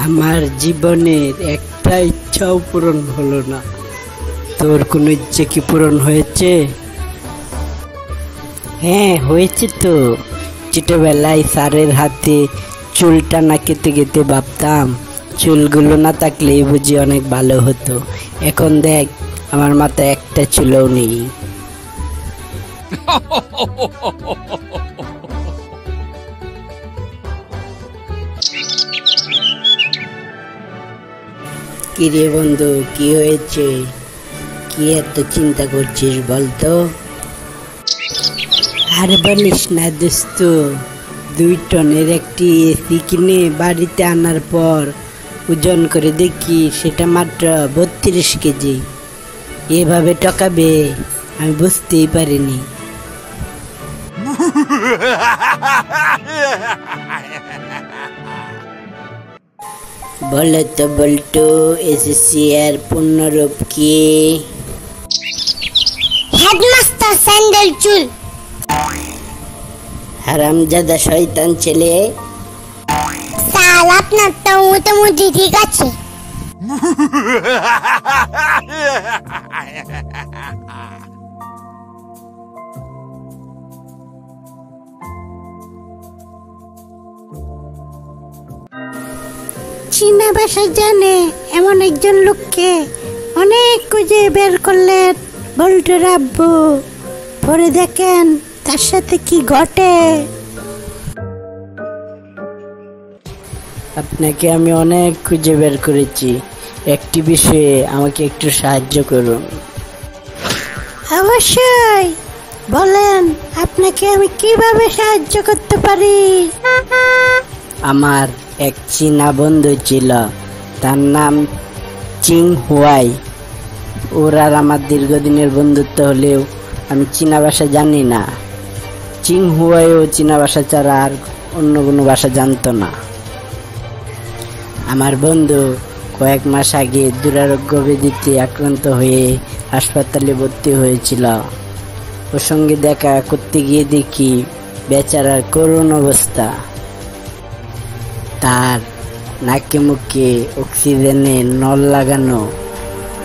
আমার জীবনের একটা ইচ্ছাও পূরণ হলো না। তোর কোনো ইচ্ছে কি পূরণ হয়েছে? হ্যাঁ হয়েছে তো। ছোটবেলায় স্যারের হাতে চুলটা না কেটে কেটে ভাবতাম চুলগুলো না থাকলেই বুঝি অনেক ভালো হতো। এখন দেখ আমার মাথায় একটা চুলও নেই। কিরে বন্ধু, কি হয়েছে? কি এত চিন্তা করছিস বলতো? আর বলিস না দোস্ত, 2 টনের একটি এসি কিনে বাড়িতে আনার পর ওজন করে দেখি সেটা মাত্র 32 কেজি। এভাবে টকাবে আমি বুঝতেই পারিনি। বলো তো বল্টু, এসএসসি এর পূর্ণরূপ কি? হেডমাস্টার স্যান্ডেল চুল। হারামজাদা শয়তান ছেলে। স্যার আপনার তো মোটামুটি ঠিক আছে। চীনা ভাষা জানে এমন একজন লোককে অনেক খুঁজে বের করলেন বল্টুর আব্বু। পরে দেখেন তার সাথে কি ঘটে। আপনাকে আমি অনেক খুঁজে বের করেছি, একটি বিষয়ে আমাকে একটু সাহায্য করুন। অবশ্যই, বলেন আপনাকে আমি কিভাবে সাহায্য করতে পারি? আমার এক চীনা বন্ধু ছিল, তার নাম চিং হুয়াই। ওর আর আমার দীর্ঘদিনের বন্ধুত্ব হলেও আমি চীনা ভাষা জানি না। চিং হুয়াইও চীনা ভাষা ছাড়া আর অন্য কোনো ভাষা জানতো না। আমার বন্ধু কয়েক মাস আগে দুরারোগ্য ব্যাধিতে আক্রান্ত হয়ে হাসপাতালে ভর্তি হয়েছিল। ওর সঙ্গে দেখা করতে গিয়ে দেখি বেচারার করুণ অবস্থা। তার নাকে মুখে অক্সিজেনের নল লাগানো।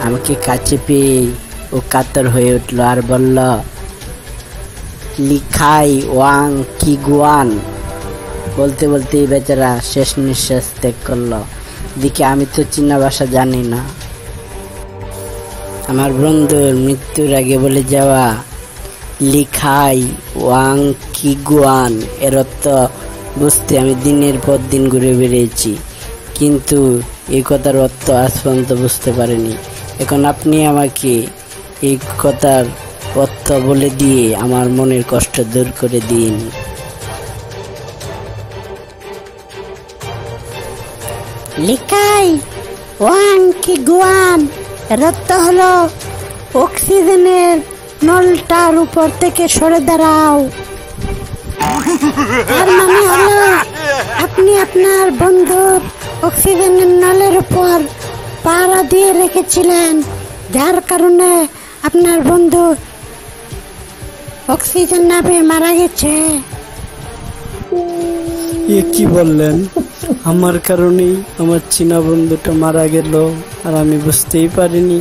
আমাকে কাছে পেয়ে ও কাতর হয়ে উঠল আর বলল, লিখাই ওয়াং কি গুয়ান। বলতে বলতে বেচারা শেষ নিঃশ্বাস ত্যাগ করলো। দিকে আমি তো চীনা ভাষা জানি না। আমার বন্ধুর মৃত্যুর আগে বলে যাওয়া লিখাই ওয়াং কি গুয়ান এর অর্থ বুঝতে আমি দিনের পর দিন ঘুরে বেরিয়েছি, কিন্তু এই কথার অর্থ আজ পর্যন্ত বুঝতে পারিনি। এখন আপনি আমাকে এই কথার অর্থ বলে দিয়ে আমার মনের কষ্ট দূর করে দিন। লিখাই ওয়াং কি গুয়ান এর অর্থ হলো অক্সিজেনের নলটার উপর থেকে সরে দাঁড়াও। তার মানে হলো আপনি আপনার বন্ধুর অক্সিজেনের নলের উপর পাড়া দিয়ে রেখেছিলেন, যার কারণে আপনার বন্ধু অক্সিজেন না পেয়ে মারা গেছে। এ কি বললেন? আমার কারণেই আমার চীনা বন্ধুটা মারা গেল আর আমি বুঝতেই পারিনি।